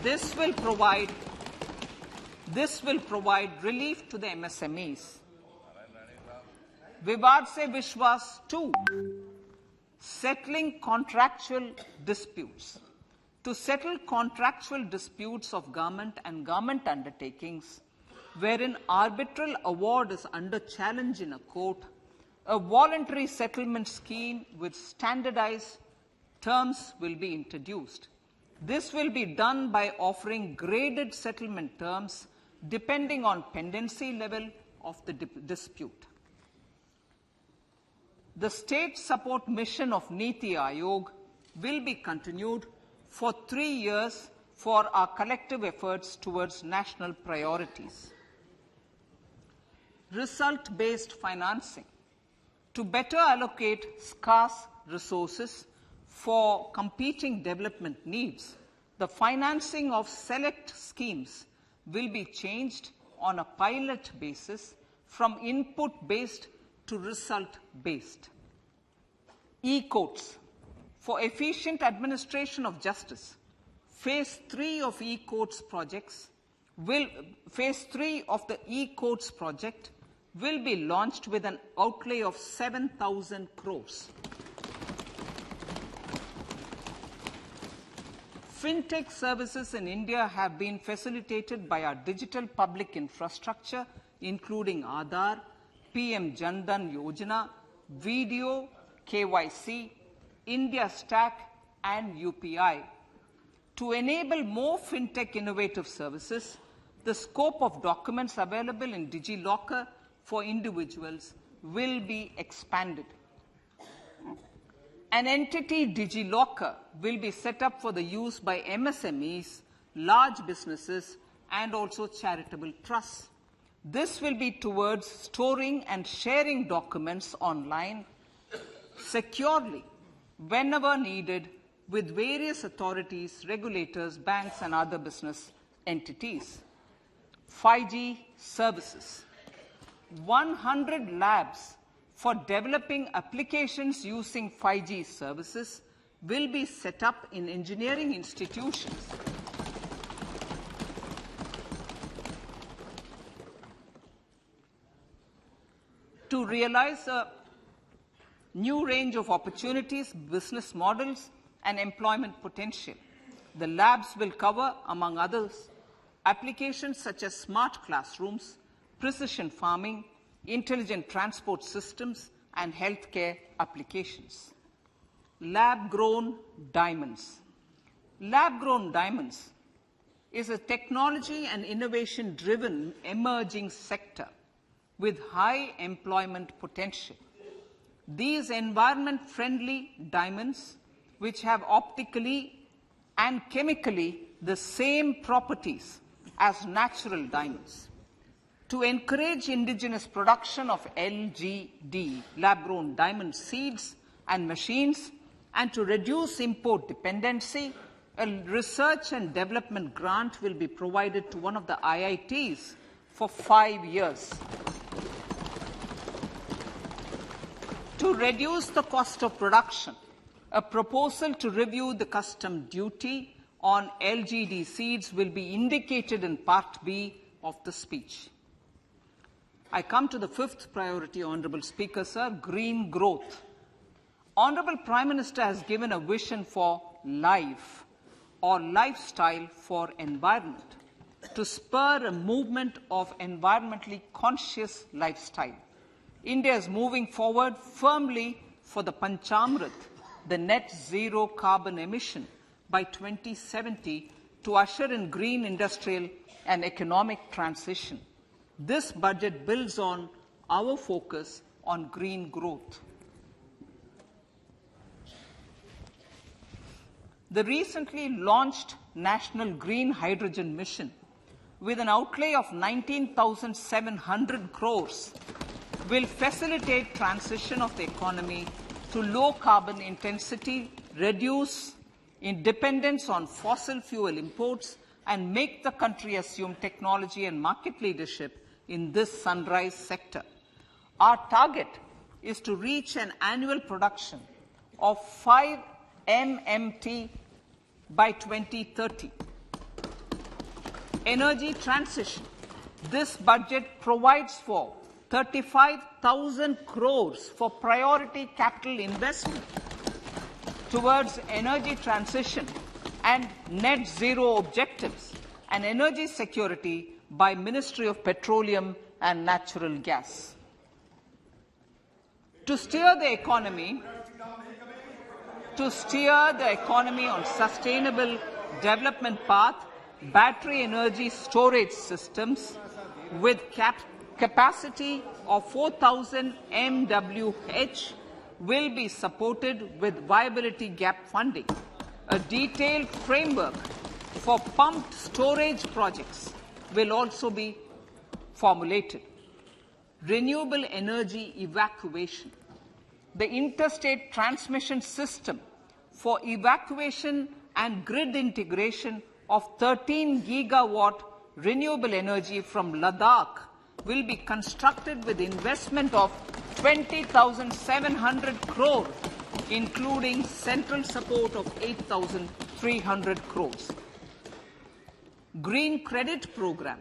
This will provide relief to the MSMEs. Vivad Se Vishwas 2, settling contractual disputes. To settle contractual disputes of government and government undertakings, wherein arbitral award is under challenge in a court, a voluntary settlement scheme with standardized terms will be introduced. This will be done by offering graded settlement terms depending on pendency level of the dispute. The state support mission of Niti Aayog will be continued for 3 years for our collective efforts towards national priorities. Result-based financing. To better allocate scarce resources for competing development needs, the financing of select schemes will be changed on a pilot basis from input-based to result-based. E-courts. For efficient administration of justice, Phase 3 of e-courts Phase 3 of the e-courts project will be launched with an outlay of 7,000 crores. Fintech services in India have been facilitated by our digital public infrastructure, including Aadhaar, PM Jan Dhan Yojana, Video, KYC, India Stack, and UPI. To enable more fintech innovative services, the scope of documents available in DigiLocker for individuals will be expanded. An entity, DigiLocker, will be set up for the use by MSMEs, large businesses, and also charitable trusts. This will be towards storing and sharing documents online securely whenever needed with various authorities, regulators, banks, and other business entities. 5G services. 100 labs for developing applications using 5G services will be set up in engineering institutions. To realize a new range of opportunities, business models, and employment potential, the labs will cover, among others, applications such as smart classrooms, precision farming, intelligent transport systems, and healthcare applications. Lab-grown diamonds. Lab-grown diamonds is a technology and innovation-driven emerging sector with high employment potential. These environment-friendly diamonds, which have optically and chemically the same properties as natural diamonds. To encourage indigenous production of LGD, lab-grown diamond seeds and machines, and to reduce import dependency, a research and development grant will be provided to one of the IITs for 5 years. To reduce the cost of production, a proposal to review the custom duty on LGD seeds will be indicated in Part B of the speech. I come to the fifth priority, Honourable Speaker, sir, green growth. Honourable Prime Minister has given a vision for life or lifestyle for environment to spur a movement of environmentally conscious lifestyle. India is moving forward firmly for the Panchamrit, the net zero carbon emission by 2070 to usher in green industrial and economic transition. This budget builds on our focus on green growth. The recently launched National Green Hydrogen Mission, with an outlay of 19,700 crores, will facilitate transition of the economy to low carbon intensity, reduce dependence on fossil fuel imports, and make the country assume technology and market leadership in this sunrise sector. Our target is to reach an annual production of 5 MMT by 2030. Energy transition. This budget provides for 35,000 crores for priority capital investment towards energy transition and net zero objectives and energy security by Ministry of Petroleum and Natural Gas. To steer the economy on sustainable development path, battery energy storage systems with capacity of 4,000 MWh will be supported with viability gap funding. A detailed framework for pumped storage projects will also be formulated. Renewable energy evacuation. The interstate transmission system for evacuation and grid integration of 13 gigawatt renewable energy from Ladakh will be constructed with investment of 20,700 crore, including central support of 8,300 crores. Green credit program.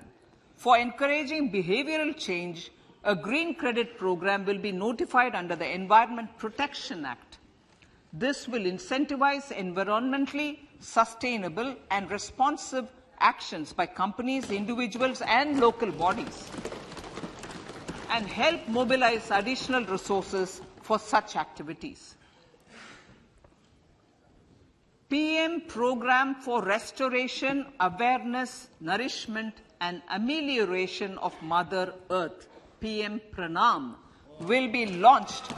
For encouraging behavioral change, a green credit program will be notified under the Environment Protection Act. This will incentivize environmentally sustainable and responsive actions by companies, individuals, and local bodies, and help mobilize additional resources for such activities. PM Program for Restoration, Awareness, Nourishment, and Amelioration of Mother Earth, PM Pranam, will be launched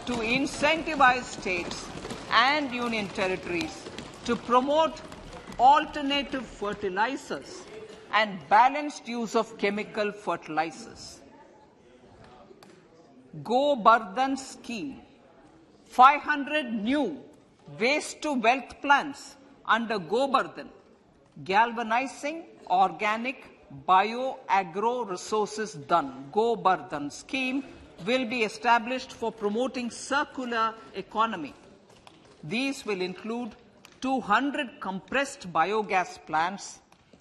to incentivize states and union territories to promote alternative fertilizers and balanced use of chemical fertilizers. Go Bardhan scheme. 500 new waste-to-wealth plants under Go Bardhan, galvanizing organic bio-agro resources done. Go Bardhan scheme will be established for promoting circular economy. These will include 200 compressed biogas plants,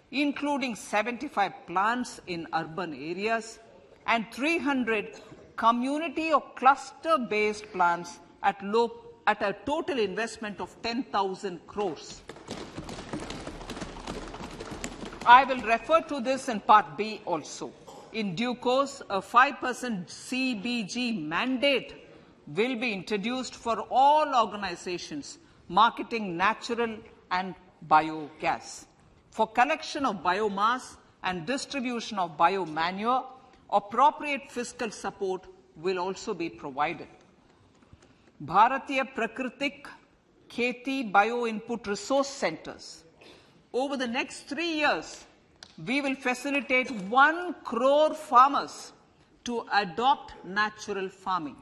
including 75 plants in urban areas, and 300 community or cluster-based plants at a total investment of 10,000 crores. I will refer to this in Part B also. In due course, a 5% CBG mandate will be introduced for all organizations marketing natural and biogas. For collection of biomass and distribution of biomanure, appropriate fiscal support will also be provided. Bharatiya Prakritik Kheti Bio-Input Resource Centers. Over the next 3 years, we will facilitate 1 crore farmers to adopt natural farming.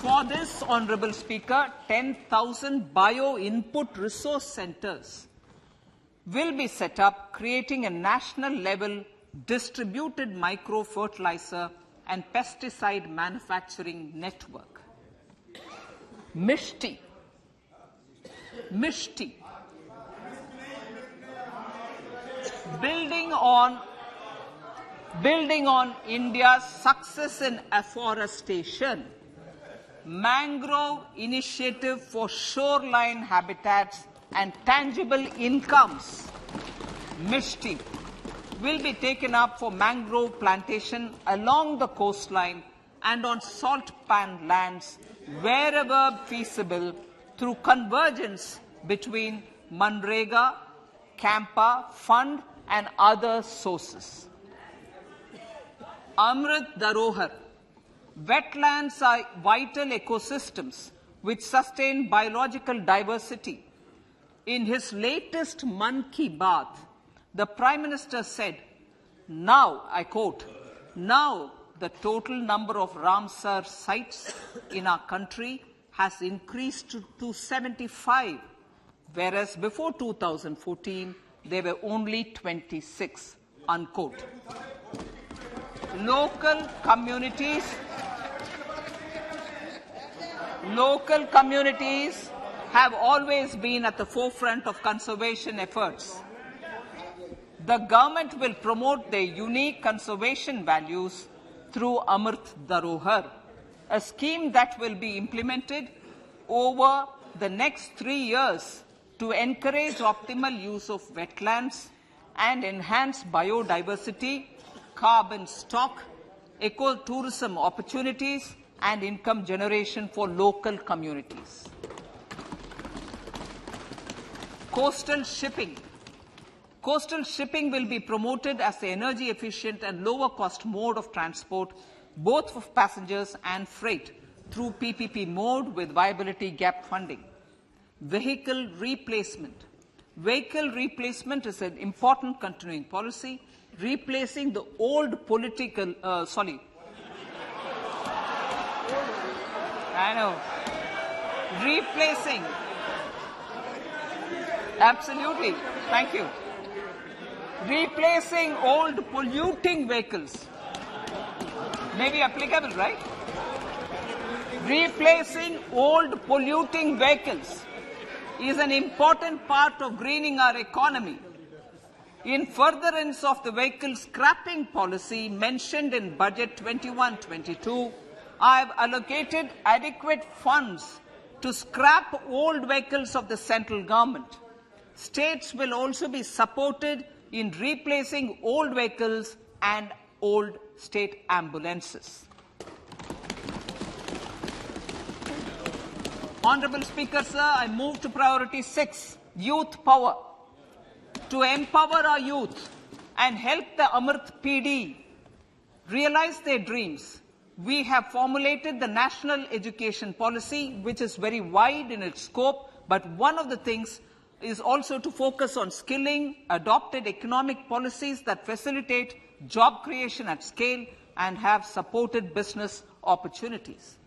For this, Honorable Speaker, 10,000 bio-input resource centers will be set up, creating a national-level distributed micro-fertilizer and pesticide manufacturing network. Mishti. Building on India's success in afforestation, mangrove initiative for shoreline habitats and tangible incomes, Mishti, will be taken up for mangrove plantation along the coastline and on salt pan lands wherever feasible through convergence between Manrega, Campa, Fund and other sources. Amrit Dharohar. Wetlands are vital ecosystems which sustain biological diversity. In his latest Man Ki Baat, the Prime Minister said, now, I quote, now the total number of Ramsar sites in our country has increased to 75, whereas before 2014, there were only 26, unquote. Local communities have always been at the forefront of conservation efforts. The government will promote their unique conservation values through Amrit Dharohar, a scheme that will be implemented over the next 3 years to encourage optimal use of wetlands and enhance biodiversity, carbon stock, ecotourism opportunities, and income generation for local communities. Coastal shipping. Coastal shipping will be promoted as the energy efficient and lower cost mode of transport, both for passengers and freight, through PPP mode with viability gap funding. Vehicle replacement. Vehicle replacement is an important continuing policy, replacing the old political, replacing, absolutely, thank you. Replacing old polluting vehicles. May be applicable, right? Replacing old polluting vehicles is an important part of greening our economy. In furtherance of the vehicle scrapping policy mentioned in Budget 21-22, I have allocated adequate funds to scrap old vehicles of the central government. States will also be supported in replacing old vehicles and old state ambulances. Honourable Speaker, sir, I move to priority 6, youth power. To empower our youth and help the Amrit PD realize their dreams, we have formulated the National Education Policy, which is very wide in its scope, but one of the things is also to focus on skilling, adopted economic policies that facilitate job creation at scale and have supported business opportunities.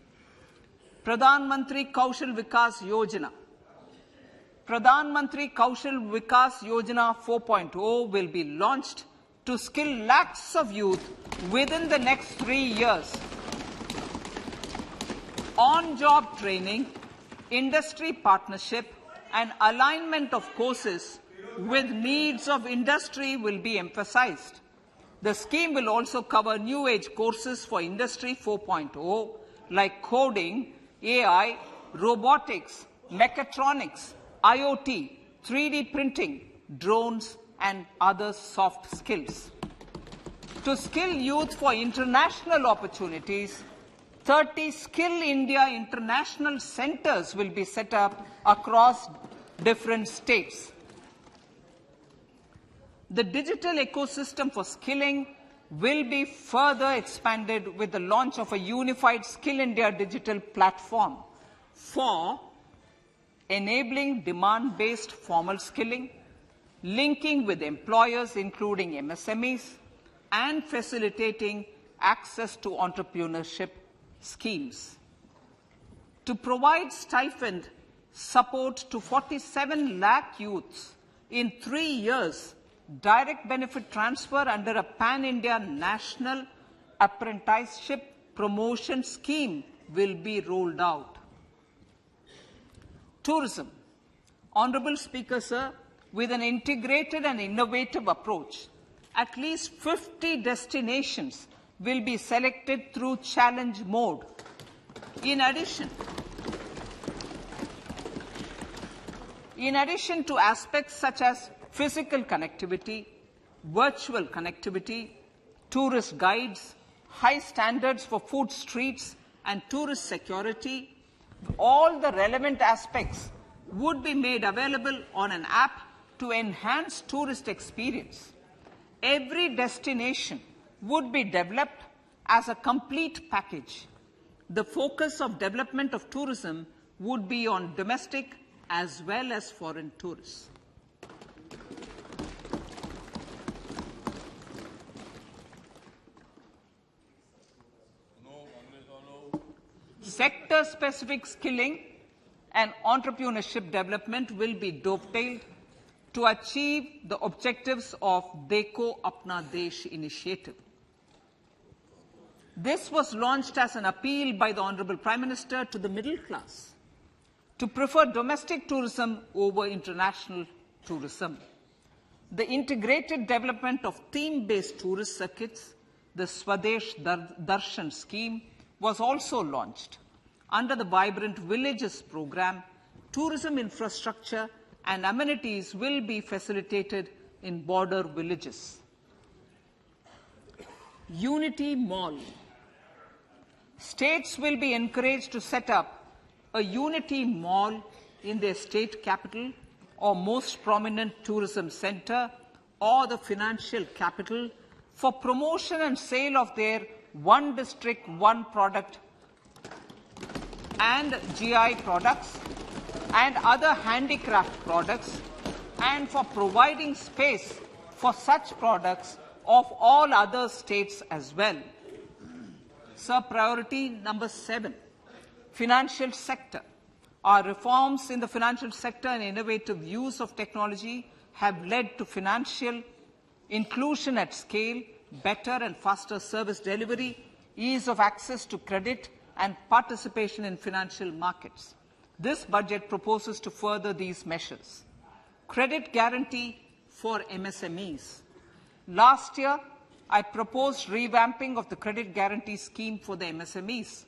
Pradhan Mantri Kaushal Vikas Yojana. Pradhan Mantri Kaushal Vikas Yojana 4.0 will be launched to skill lakhs of youth within the next 3 years. On-job training, industry partnership, and alignment of courses with needs of industry will be emphasized. The scheme will also cover new age courses for Industry 4.0 like coding, AI, robotics, mechatronics, IoT, 3D printing, drones, and other soft skills. To skill youth for international opportunities, 30 Skill India international centers will be set up across different states. The digital ecosystem for skilling will be further expanded with the launch of a unified Skill India digital platform for enabling demand-based formal skilling, linking with employers including MSMEs, and facilitating access to entrepreneurship schemes. To provide stipend support to 47 lakh youths in 3 years, direct benefit transfer under a pan-India national apprenticeship promotion scheme will be rolled out. Tourism. Honourable Speaker, sir, with an integrated and innovative approach, at least 50 destinations will be selected through challenge mode. In addition to aspects such as physical connectivity, virtual connectivity, tourist guides, high standards for food streets, and tourist security, all the relevant aspects would be made available on an app to enhance tourist experience. Every destination would be developed as a complete package. The focus of development of tourism would be on domestic as well as foreign tourists. Sector-specific skilling and entrepreneurship development will be dovetailed to achieve the objectives of Dekho Apna Desh initiative. This was launched as an appeal by the Honourable Prime Minister to the middle class. to prefer domestic tourism over international tourism. The integrated development of theme-based tourist circuits, the Swadesh Darshan scheme, was also launched. Under the Vibrant Villages program, tourism infrastructure and amenities will be facilitated in border villages. Unity Mall. States will be encouraged to set up a Unity Mall in their state capital or most prominent tourism center or the financial capital for promotion and sale of their one district, one product and GI products and other handicraft products, and for providing space for such products of all other states as well. Sir, priority number 7, financial sector. Our reforms in the financial sector and innovative use of technology have led to financial inclusion at scale, better and faster service delivery, ease of access to credit, and participation in financial markets. This budget proposes to further these measures. Credit guarantee for MSMEs. Last year, I proposed revamping of the credit guarantee scheme for the MSMEs.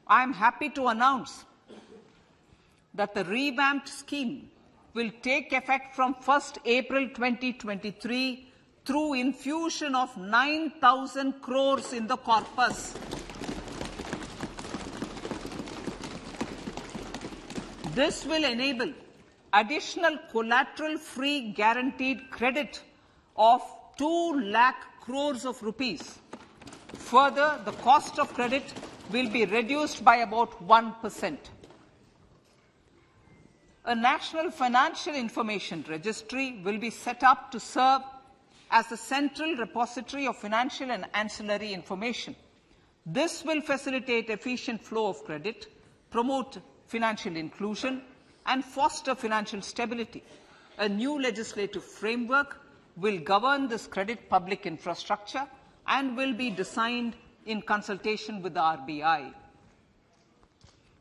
I am happy to announce that the revamped scheme will take effect from 1st April 2023 through infusion of 9,000 crores in the corpus. This will enable additional collateral-free guaranteed credit of 2 lakh crores of rupees. Further, the cost of credit will be reduced by about 1%. A national financial information registry will be set up to serve as the central repository of financial and ancillary information. This will facilitate efficient flow of credit, promote financial inclusion, and foster financial stability. A new legislative framework will govern this credit public infrastructure and will be designed in consultation with the RBI.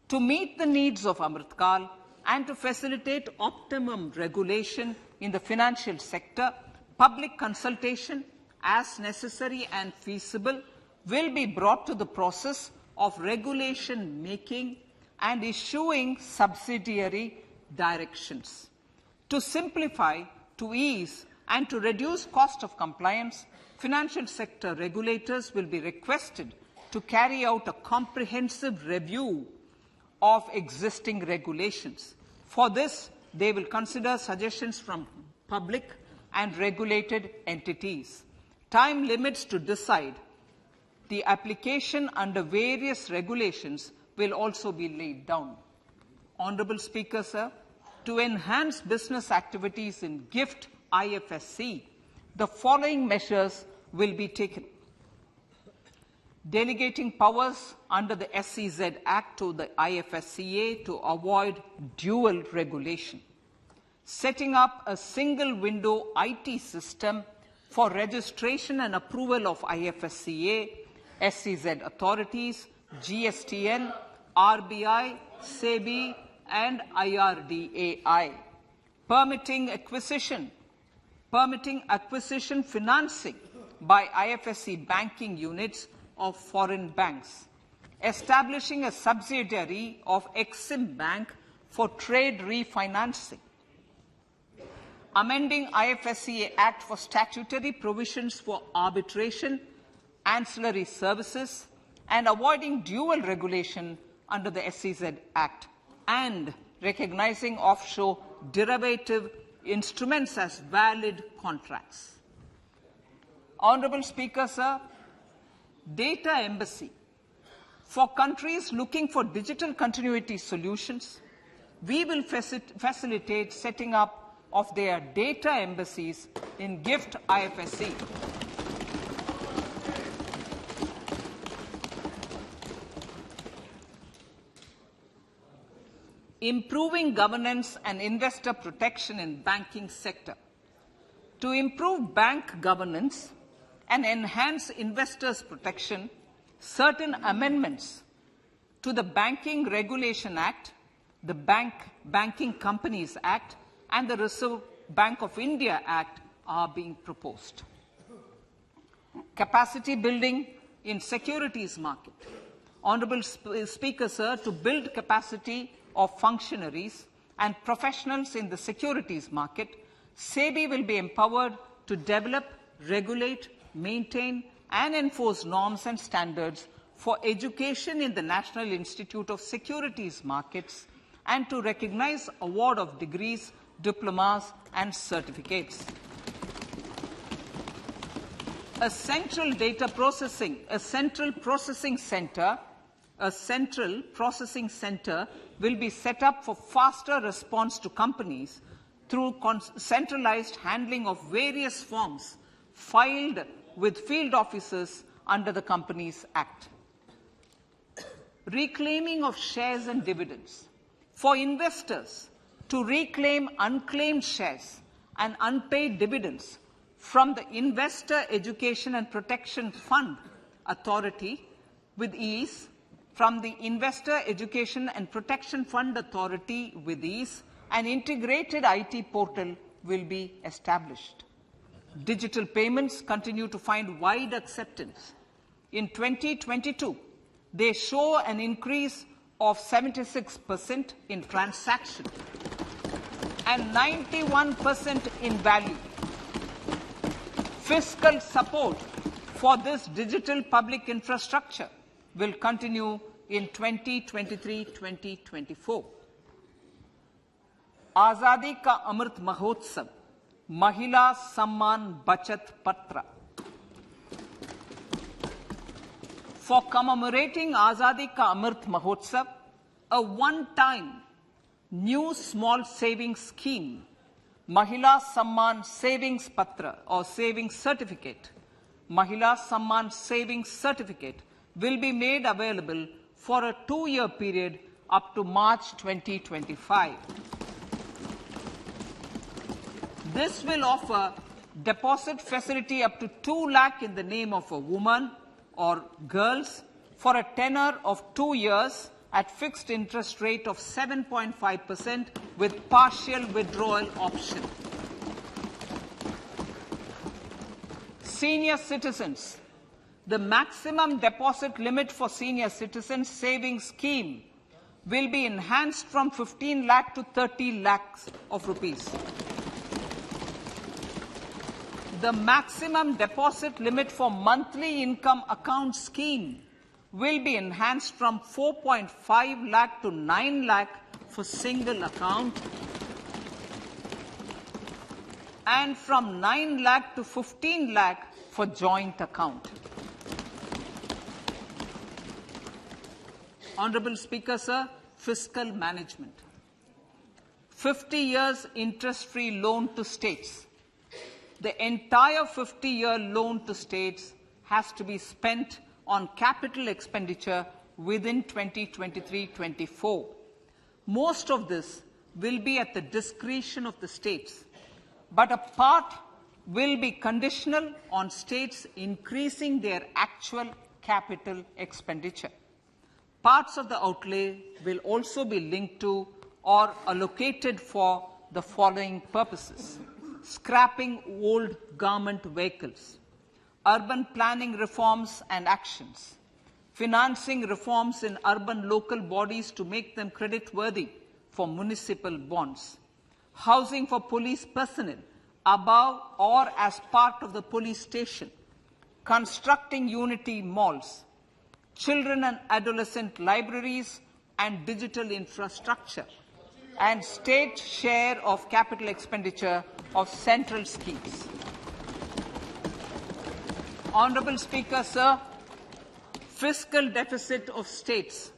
To meet the needs of Amritkal and to facilitate optimum regulation in the financial sector, public consultation, as necessary and feasible, will be brought to the process of regulation making and issuing subsidiary directions. To simplify, to ease, and to reduce cost of compliance, financial sector regulators will be requested to carry out a comprehensive review of existing regulations. For this, they will consider suggestions from public and regulated entities. Time limits to decide the application under various regulations will also be laid down. Honourable Speaker, sir, to enhance business activities in GIFT IFSC, the following measures will be taken. Delegating powers under the SEZ Act to the IFSCA to avoid dual regulation. Setting up a single window IT system for registration and approval of IFSCA, SEZ authorities, GSTN, RBI, SEBI, and IRDAI. Permitting acquisition financing by IFSC banking units of foreign banks. Establishing a subsidiary of Exim Bank for trade refinancing. Amending IFSCA Act for statutory provisions for arbitration, ancillary services, and avoiding dual regulation under the SEZ Act, and recognizing offshore derivative instruments as valid contracts. Honourable Speaker, sir, data embassy. For countries looking for digital continuity solutions, we will facilitate setting up of their data embassies in GIFT IFSC. Improving governance and investor protection in banking sector. To improve bank governance and enhance investors' protection, certain amendments to the Banking Regulation Act the Banking Companies Act and the Reserve Bank of India Act are being proposed. Capacity building in securities market. Honourable Speaker, sir, to build capacity of functionaries and professionals in the securities market, SEBI will be empowered to develop, regulate, maintain and enforce norms and standards for education in the National Institute of Securities Markets and to recognize award of degrees, diplomas and certificates. A central processing center will be set up for faster response to companies through centralized handling of various forms filed with field officers under the Companies Act. Reclaiming of shares and dividends. For investors to reclaim unclaimed shares and unpaid dividends from the Investor Education and Protection Fund Authority with ease, from the Investor Education and Protection Fund Authority with ease, an integrated IT portal will be established. Digital payments continue to find wide acceptance. In 2022, they show an increase of 76% in transaction and 91% in value. Fiscal support for this digital public infrastructure will continue in 2023-2024. Azadi ka Amrit Mahotsav, Mahila Samman Bachat Patra. For commemorating Azadi ka Amrit Mahotsav, a one-time new small savings scheme, Mahila Samman Savings Patra or Savings Certificate, Mahila Samman Savings Certificate will be made available for a 2-year period up to March 2025. This will offer deposit facility up to 2 lakh in the name of a woman or girls for a tenure of 2 years at fixed interest rate of 7.5% with partial withdrawal option. Senior citizens. The maximum deposit limit for senior citizens savings scheme will be enhanced from 15 lakh to 30 lakhs of rupees. The maximum deposit limit for monthly income account scheme will be enhanced from 4.5 lakh to 9 lakh for single account and from 9 lakh to 15 lakh for joint account. Honourable Speaker, sir, fiscal management. 50 years interest-free loan to states. The entire 50-year loan to states has to be spent on capital expenditure within 2023-24. Most of this will be at the discretion of the states, but a part will be conditional on states increasing their actual capital expenditure. Parts of the outlay will also be linked to or allocated for the following purposes: scrapping old government vehicles, urban planning reforms and actions, financing reforms in urban local bodies to make them creditworthy for municipal bonds, housing for police personnel above or as part of the police station, constructing unity malls, children and adolescent libraries and digital infrastructure, and state share of capital expenditure of central schemes. Honourable Speaker, sir, fiscal deficit of states.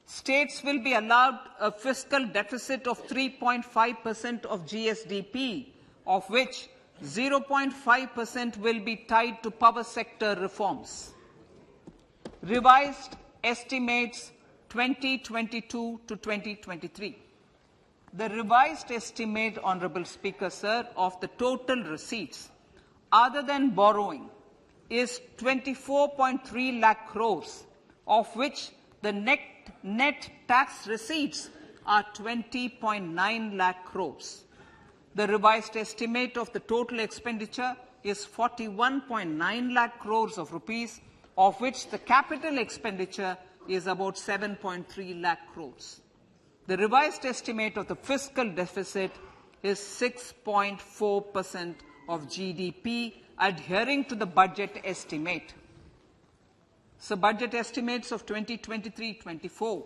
States will be allowed a fiscal deficit of 3.5% of GSDP, of which 0.5% will be tied to power sector reforms. Revised estimates 2022 to 2023. The revised estimate, Honourable Speaker, sir, of the total receipts other than borrowing is 24.3 lakh crores, of which the net tax receipts are 20.9 lakh crores. The revised estimate of the total expenditure is 41.9 lakh crores of rupees, of which the capital expenditure is about 7.3 lakh crores. The revised estimate of the fiscal deficit is 6.4% of GDP, adhering to the budget estimate. So budget estimates of 2023-24.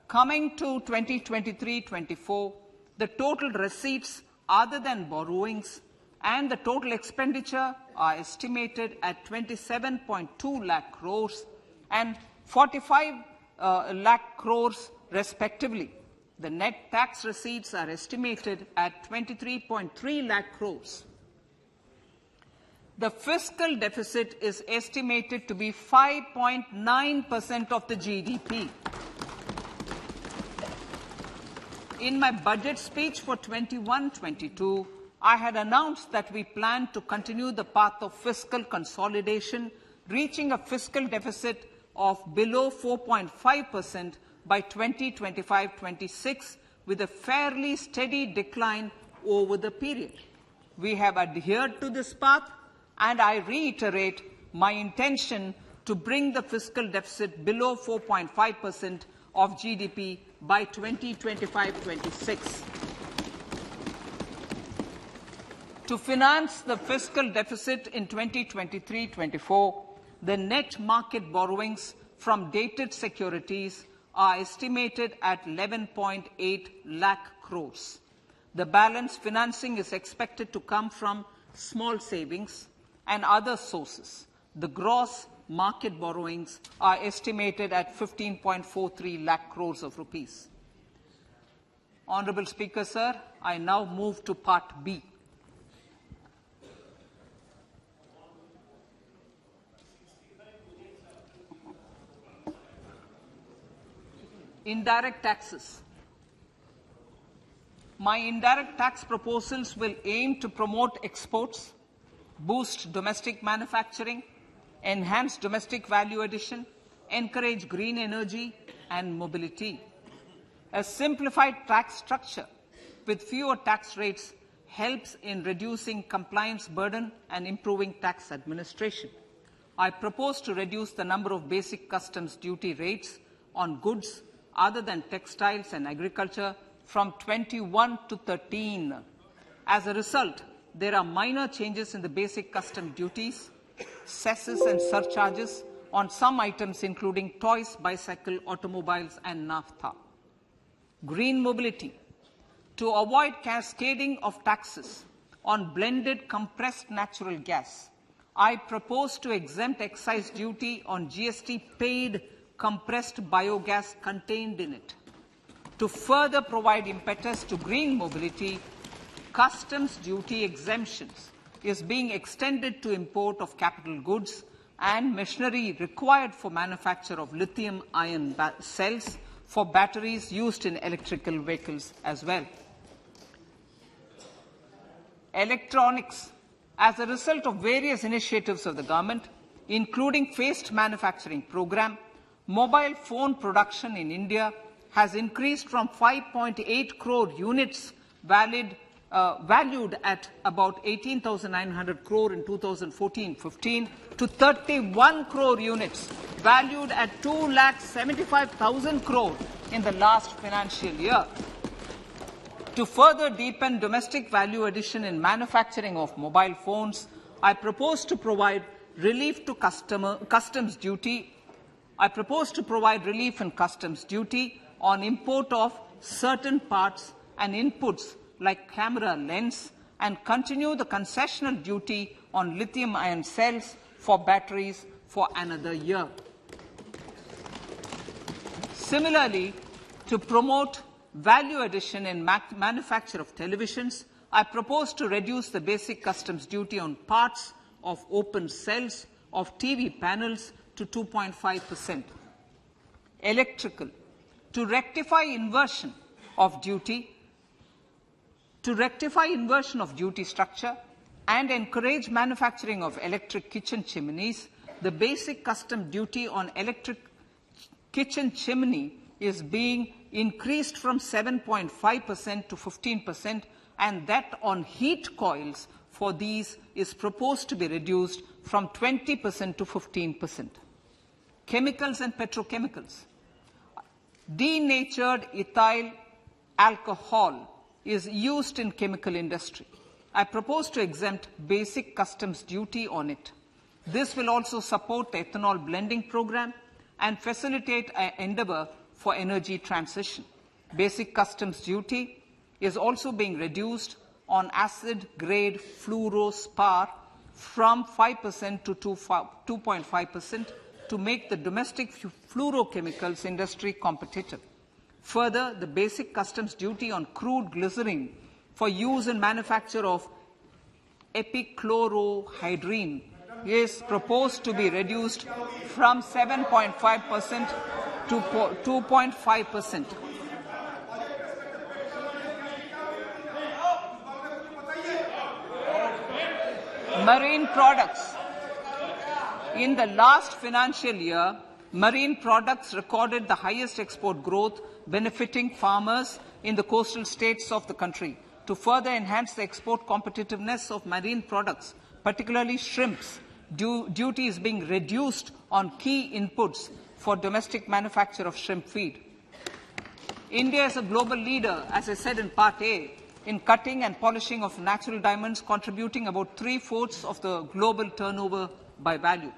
Coming to 2023-24, the total receipts other than borrowings and the total expenditure are estimated at 27.2 lakh crores and 45 lakh crores respectively. The net tax receipts are estimated at 23.3 lakh crores. The fiscal deficit is estimated to be 5.9% of the GDP. In my budget speech for 21-22, I had announced that we plan to continue the path of fiscal consolidation, reaching a fiscal deficit of below 4.5% by 2025-26, with a fairly steady decline over the period. We have adhered to this path, and I reiterate my intention to bring the fiscal deficit below 4.5% of GDP by 2025-26. To finance the fiscal deficit in 2023-24, the net market borrowings from dated securities are estimated at 11.8 lakh crores. The balance financing is expected to come from small savings and other sources. The gross market borrowings are estimated at 15.43 lakh crores of rupees. Honourable Speaker, sir, I now move to Part B. Indirect taxes. My indirect tax proposals will aim to promote exports, boost domestic manufacturing, enhance domestic value addition, encourage green energy and mobility. A simplified tax structure with fewer tax rates helps in reducing compliance burden and improving tax administration. I propose to reduce the number of basic customs duty rates on goods other than textiles and agriculture from 21 to 13. As a result, there are minor changes in the basic custom duties, cesses and surcharges on some items including toys, bicycle, automobiles and naphtha. Green mobility. To avoid cascading of taxes on blended compressed natural gas, I propose to exempt excise duty on GST paid compressed biogas contained in it. To further provide impetus to green mobility, customs duty exemptions is being extended to import of capital goods and machinery required for manufacture of lithium-ion cells for batteries used in electrical vehicles as well. Electronics. As a result of various initiatives of the government, including phased manufacturing program, mobile phone production in India has increased from 5.8 crore units valued at about 18,900 crore in 2014-15 to 31 crore units valued at 2,75,000 crore in the last financial year. To further deepen domestic value addition in manufacturing of mobile phones, I propose to provide relief to customs duty. I propose to provide relief in customs duty on import of certain parts and inputs like camera lens and continue the concessional duty on lithium-ion cells for batteries for another year. Similarly, to promote value addition in manufacture of televisions, I propose to reduce the basic customs duty on parts of open cells of TV panels to 2.5%. Electrical. To rectify inversion of duty structure and encourage manufacturing of electric kitchen chimneys, the basic custom duty on electric kitchen chimney is being increased from 7.5% to 15%, and that on heat coils for these is proposed to be reduced from 20% to 15%. Chemicals and petrochemicals. Denatured ethyl alcohol is used in chemical industry. I propose to exempt basic customs duty on it. This will also support the ethanol blending program and facilitate an endeavor for energy transition. Basic customs duty is also being reduced on acid-grade fluorospar from 5% to 2.5% to make the domestic fluorochemicals industry competitive. Further, the basic customs duty on crude glycerin for use in manufacture of epichlorohydrin is proposed to be reduced from 7.5% to 2.5%. Marine products. In the last financial year, marine products recorded the highest export growth, benefiting farmers in the coastal states of the country. To further enhance the export competitiveness of marine products, particularly shrimps, duty is being reduced on key inputs for domestic manufacture of shrimp feed. India is a global leader, as I said in Part A, in cutting and polishing of natural diamonds, contributing about 3/4 of the global turnover by value.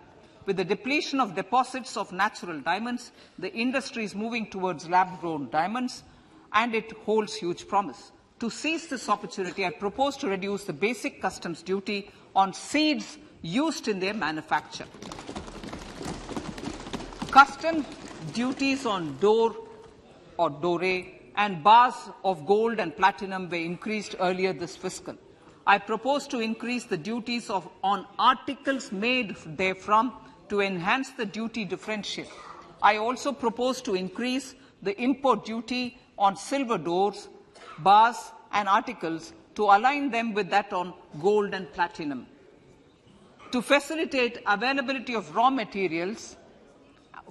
With the depletion of deposits of natural diamonds, the industry is moving towards lab-grown diamonds, and it holds huge promise. To seize this opportunity, I propose to reduce the basic customs duty on seeds used in their manufacture. Customs duties on door or doré and bars of gold and platinum were increased earlier this fiscal. I propose to increase the duties on articles made therefrom to enhance the duty differential. I also propose to increase the import duty on silver doors, bars and articles to align them with that on gold and platinum. To facilitate availability of raw materials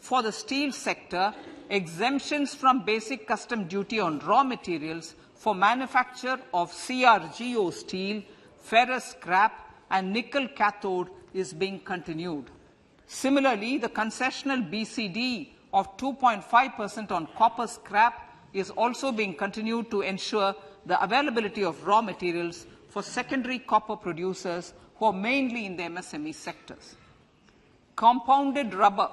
for the steel sector, exemptions from basic custom duty on raw materials for manufacture of CRGO steel, ferrous scrap and nickel cathode is being continued. Similarly, the concessional BCD of 2.5% on copper scrap is also being continued to ensure the availability of raw materials for secondary copper producers who are mainly in the MSME sectors. Compounded rubber.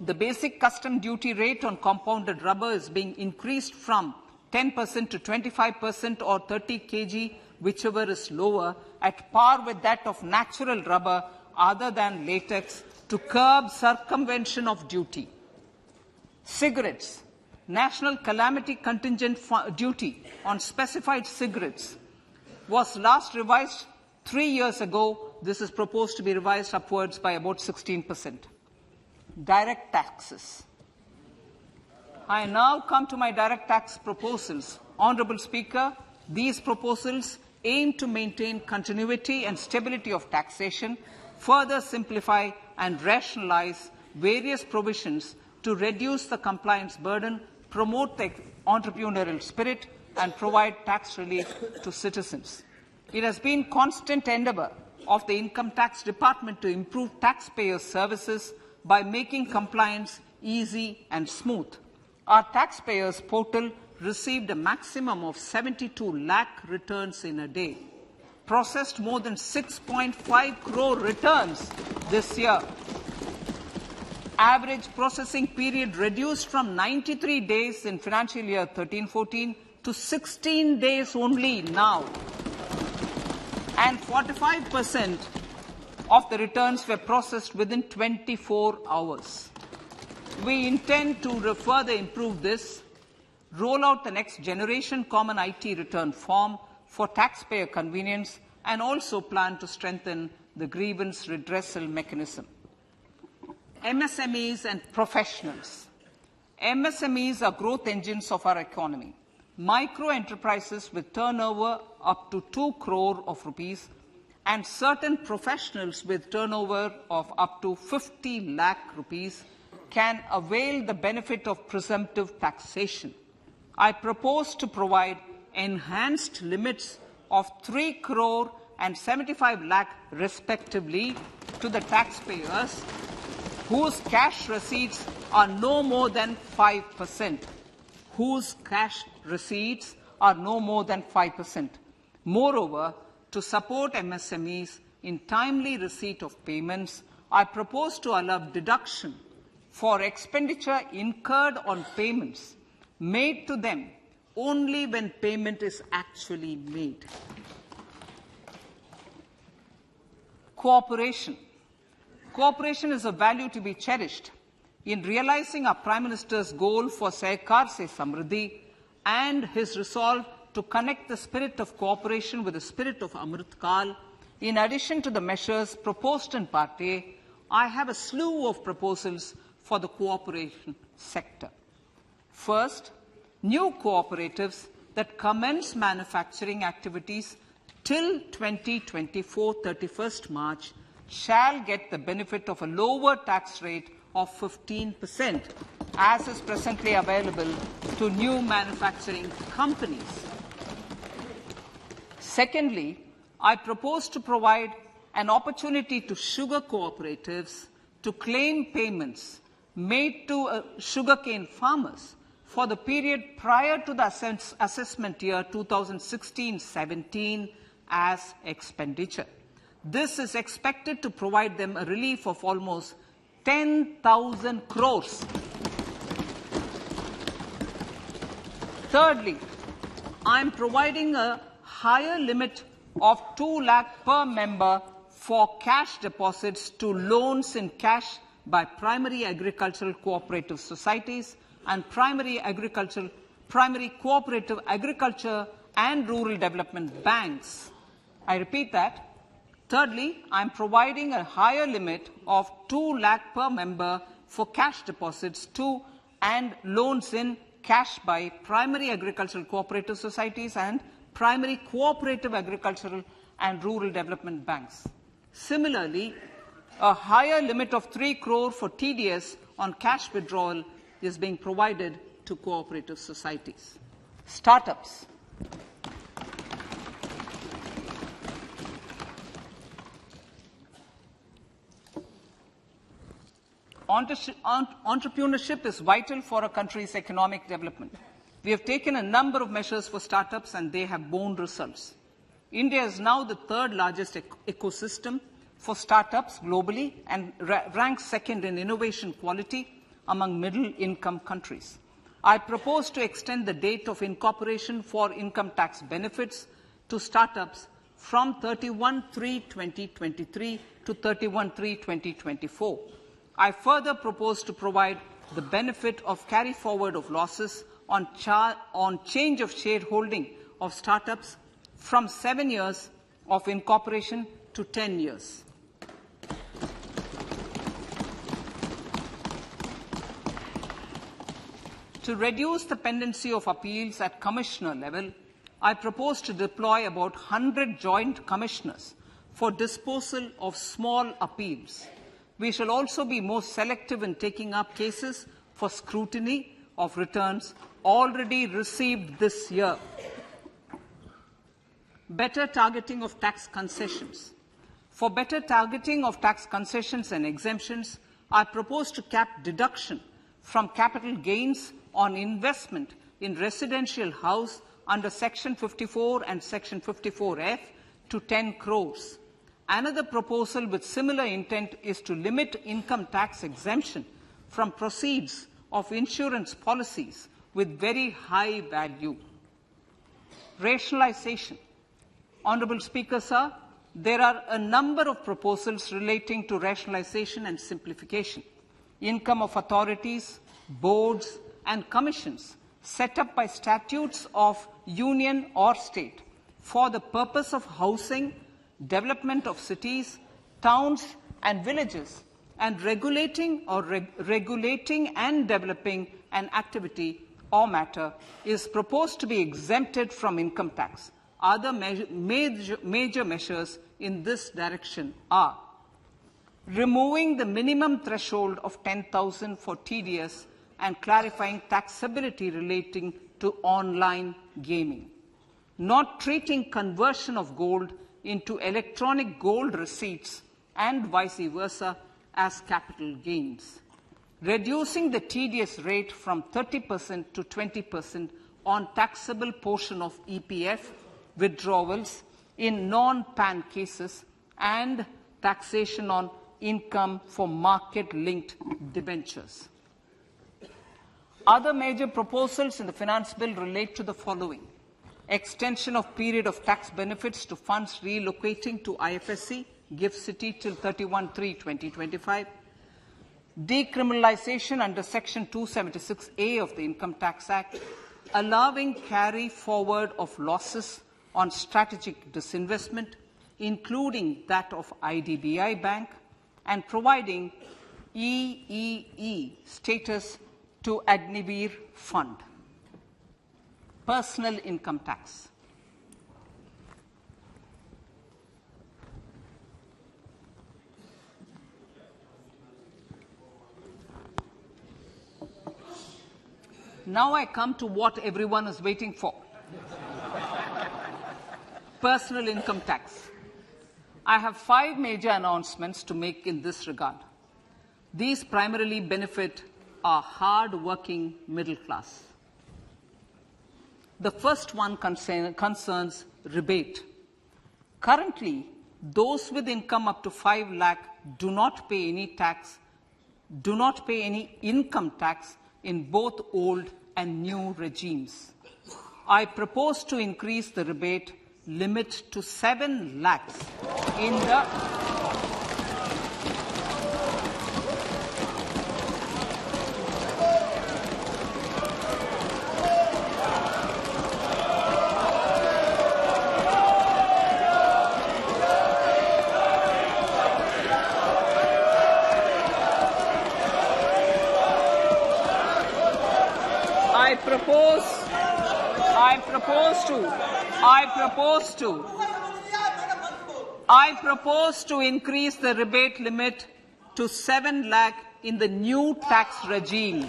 The basic custom duty rate on compounded rubber is being increased from 10% to 25% or 30 kg, whichever is lower, at par with that of natural rubber other than latex, to curb circumvention of duty. Cigarettes. National calamity contingent duty on specified cigarettes was last revised 3 years ago. This is proposed to be revised upwards by about 16%. Direct taxes. I now come to my direct tax proposals. Honourable Speaker, these proposals aim to maintain continuity and stability of taxation, further simplify and rationalize various provisions to reduce the compliance burden, promote the entrepreneurial spirit, and provide tax relief to citizens. It has been constant endeavour of the Income Tax Department to improve taxpayers' services by making compliance easy and smooth. Our taxpayers portal received a maximum of 72 lakh returns in a day, processed more than 6.5 crore returns this year. Average processing period reduced from 93 days in financial year 13-14 to 16 days only now. And 45% of the returns were processed within 24 hours. We intend to further improve this, roll out the next generation common IT return form for taxpayer convenience, and also plan to strengthen the grievance redressal mechanism. MSMEs and professionals. MSMEs are growth engines of our economy. Micro enterprises with turnover up to 2 crore of rupees and certain professionals with turnover of up to 50 lakh rupees can avail the benefit of presumptive taxation. I propose to provide enhanced limits of 3 crore and 75 lakh respectively to the taxpayers whose cash receipts are no more than 5%. Whose cash receipts are no more than 5%. Moreover, to support MSMEs in timely receipt of payments, I propose to allow deduction for expenditure incurred on payments made to them only when payment is actually made. Cooperation. Cooperation is a value to be cherished. In realizing our Prime Minister's goal for Sehkar Se Samriddhi and his resolve to connect the spirit of cooperation with the spirit of Amrit Kal, in addition to the measures proposed in Part A, I have a slew of proposals for the cooperation sector. First, new cooperatives that commence manufacturing activities till 2024, 31st March, shall get the benefit of a lower tax rate of 15%, as is presently available to new manufacturing companies. Secondly, I propose to provide an opportunity to sugar cooperatives to claim payments made to sugarcane farmers for the period prior to the assessment year 2016-17 as expenditure. This is expected to provide them a relief of almost 10,000 crores. Thirdly, I am providing a higher limit of 2 lakh per member for cash deposits to loans in cash by primary agricultural cooperative societies and primary cooperative agriculture and rural development banks. I repeat that. Thirdly, I am providing a higher limit of 2 lakh per member for cash deposits to and loans in cash by primary agricultural cooperative societies and primary cooperative agricultural and rural development banks. Similarly, a higher limit of 3 crore for TDS on cash withdrawal is being provided to cooperative societies. Startups. Entrepreneurship is vital for a country's economic development. We have taken a number of measures for startups and they have borne results. India is now the third largest ecosystem for startups globally and ranks second in innovation quality among middle-income countries. I propose to extend the date of incorporation for income tax benefits to startups from 31/3/2023 to 31/3/2024. I further propose to provide the benefit of carry forward of losses on change of shareholding of startups from 7 years of incorporation to 10 years. To reduce the pendency of appeals at commissioner level, I propose to deploy about 100 joint commissioners for disposal of small appeals. We shall also be more selective in taking up cases for scrutiny of returns already received this year. Better targeting of tax concessions. For better targeting of tax concessions and exemptions, I propose to cap deduction from capital gains on investment in residential house under Section 54 and Section 54F to 10 crores. Another proposal with similar intent is to limit income tax exemption from proceeds of insurance policies with very high value. Rationalization. Honourable Speaker, sir, there are a number of proposals relating to rationalization and simplification. Income of authorities, boards and commissions set up by statutes of union or state for the purpose of housing, development of cities, towns and villages, and regulating and developing an activity or matter is proposed to be exempted from income tax. Other major measures in this direction are removing the minimum threshold of 10,000 for TDS and clarifying taxability relating to online gaming, not treating conversion of gold into electronic gold receipts and vice versa as capital gains, reducing the TDS rate from 30% to 20% on taxable portion of EPF withdrawals in non-PAN cases, and taxation on income for market-linked debentures. Other major proposals in the finance bill relate to the following: extension of period of tax benefits to funds relocating to IFSC, GIFT City till 31/3/2025, decriminalization under Section 276A of the Income Tax Act, allowing carry forward of losses on strategic disinvestment, including that of IDBI Bank, and providing EEE status to Agnivir Fund. Personal income tax. Now I come to what everyone is waiting for. Personal income tax. I have 5 major announcements to make in this regard. These primarily benefit our hard-working middle class. The first one concerns rebate. Currently, those with income up to 5 lakh do not pay any income tax in both old and new regimes. I propose to increase the rebate limit to 7 lakhs in the I propose to increase the rebate limit to 7 lakh in the new tax regime.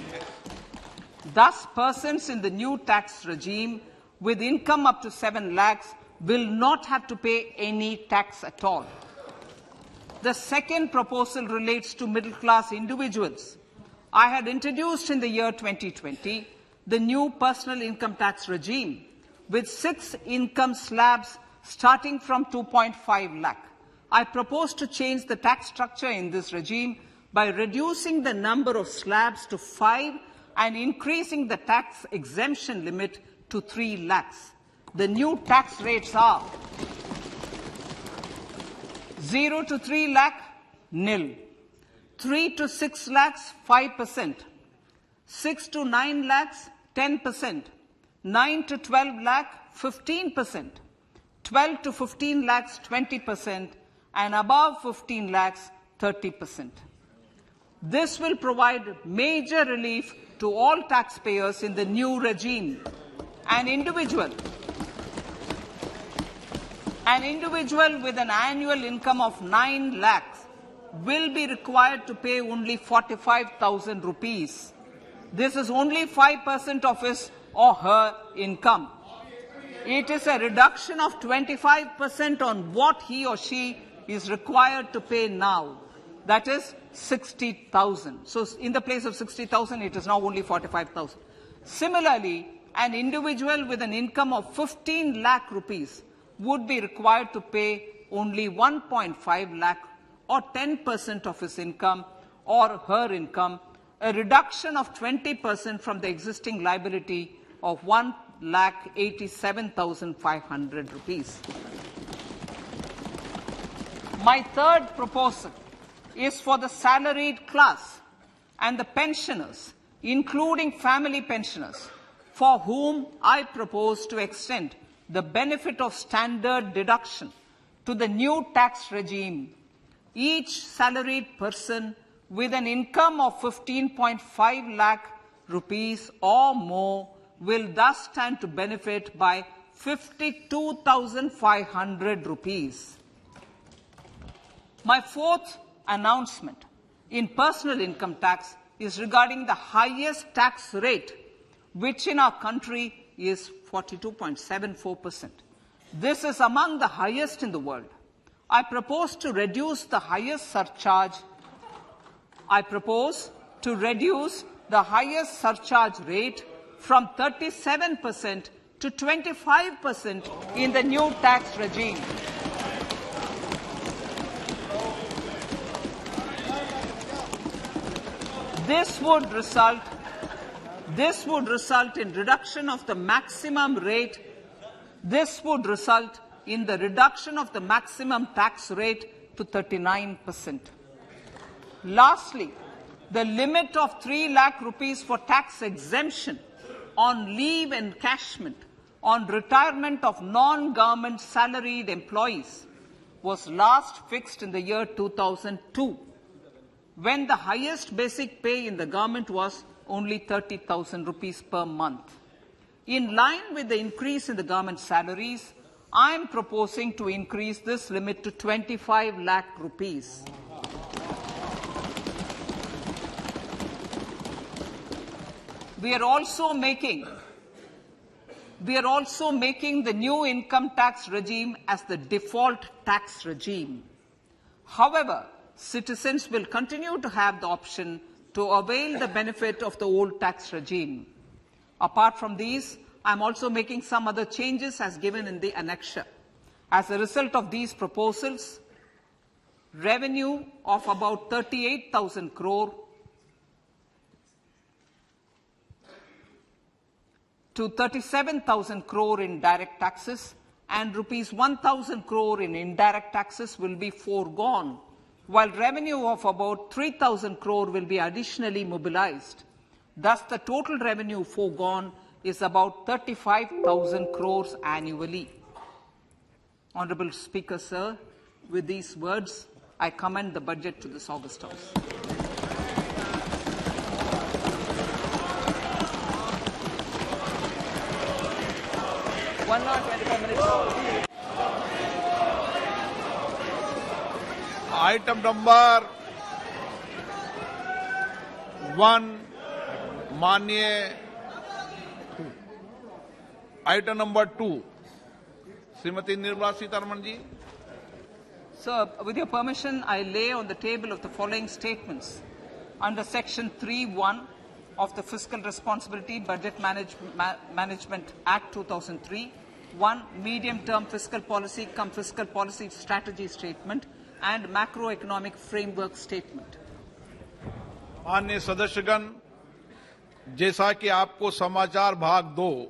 Thus, persons in the new tax regime with income up to 7 lakhs will not have to pay any tax at all. The second proposal relates to middle-class individuals. I had introduced in the year 2020 the new personal income tax regime with 6 income slabs starting from 2.5 lakh. I propose to change the tax structure in this regime by reducing the number of slabs to 5 and increasing the tax exemption limit to 3 lakhs. The new tax rates are 0 to 3 lakh, nil. 3 to 6 lakhs, 5%. 6 to 9 lakhs, 10%. 9 to 12 lakh, 15%. 12 to 15 lakhs, 20%. And above 15 lakhs, 30%. This will provide major relief to all taxpayers in the new regime. An individual with an annual income of 9 lakhs will be required to pay only 45,000 rupees. This is only 5% of his or her income. It is a reduction of 25% on what he or she is required to pay now. That is 60,000. So in the place of 60,000, it is now only 45,000. Similarly, an individual with an income of 15 lakh rupees would be required to pay only 1.5 lakh or 10% of his income or her income, a reduction of 20% from the existing liability of 1,87,500 rupees. My third proposal is for the salaried class and the pensioners, including family pensioners, for whom I propose to extend the benefit of standard deduction to the new tax regime. Each salaried person with an income of 15.5 lakh rupees or more will thus stand to benefit by 52,500 rupees. My fourth announcement in personal income tax is regarding the highest tax rate, which in our country is 42.74%. This is among the highest in the world. I propose to reduce the highest surcharge. I propose to reduce the highest surcharge rate from 37% to 25% in the new tax regime. This would result in reduction of the maximum rate. This would result in the reduction of the maximum tax rate to 39%. Lastly, the limit of 3 lakh rupees for tax exemption on leave encashment on retirement of non-government salaried employees was last fixed in the year 2002, when the highest basic pay in the government was only 30,000 rupees per month. In line with the increase in the government salaries, I am proposing to increase this limit to 25 lakh rupees. We are also making the new income tax regime as the default tax regime. However, citizens will continue to have the option to avail the benefit of the old tax regime. Apart from these, I am also making some other changes as given in the annexure. As a result of these proposals, revenue of about 38,000 crore to 37,000 crore in direct taxes and rupees 1,000 crore in indirect taxes will be foregone, while revenue of about 3,000 crore will be additionally mobilized. Thus, the total revenue foregone is about 35,000 crores annually. Honorable Speaker, sir, with these words, I commend the budget to this August House. One hour, 25 minutes. Item number 1, माननीय item number 2, Shrimati Nirmala Sitharaman ji. Sir, with your permission, I lay on the table of the following statements. Under Section 3(1) of the Fiscal Responsibility Budget Management Act 2003, 1. Medium-term fiscal policy cum fiscal policy strategy statement and macroeconomic framework statement. माननीय सदस्यगण, जैसा कि आपको समाचार भाग 2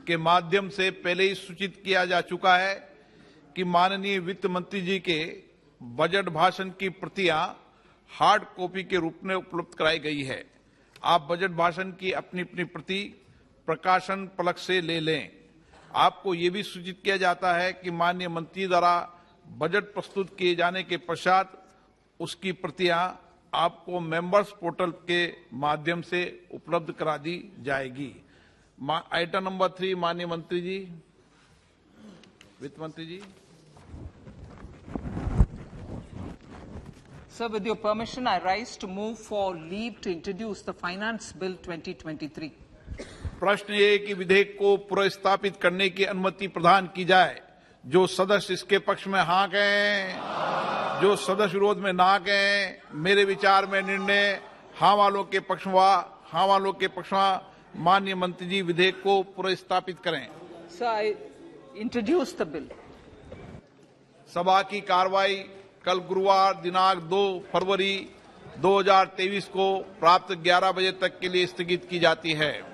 के माध्यम से पहले ही सूचित किया जा चुका है कि माननीय वित्त मंत्री जी के बजट भाषण की प्रतियां हार्ड कॉपी के रूप में उपलब्ध कराई गई है. आप बजट भाषण की अपनी अपनी प्रति प्रकाशन पलक से ले लें. आपको ये भी सूचित किया जाता है कि माननीय मंत्री द्वारा बजट प्रस्तुत किए जाने के पश्चात उसकी प्रतियां आपको मेंबर्स पोर्टल के माध्यम से उपलब्ध करा दी जाएगी. आइटम नंबर 3, माननीय मंत्री जी, वित्त मंत्री जी. Sir, with your permission, I rise to move for leave to introduce the Finance Bill 2023. प्रश्न ये कि विधेयक को पुनर्स्थापित करने की अनुमति प्रदान की जाए. जो सदस्य इसके पक्ष में हाँ कहें, जो सदस्य विरोध में ना कहें. मेरे विचार में निर्णय हाँ वालों के पक्ष में. माननीय मंत्री जी विधेयक को पुनर्स्थापित करें. Sir, I introduce the bill. सभा की कार्रवाई कल गुरुवार दिनांक 2 फरवरी 2023 को प्राप्त 11 बजे तक के लिए स्थगित की जाती है.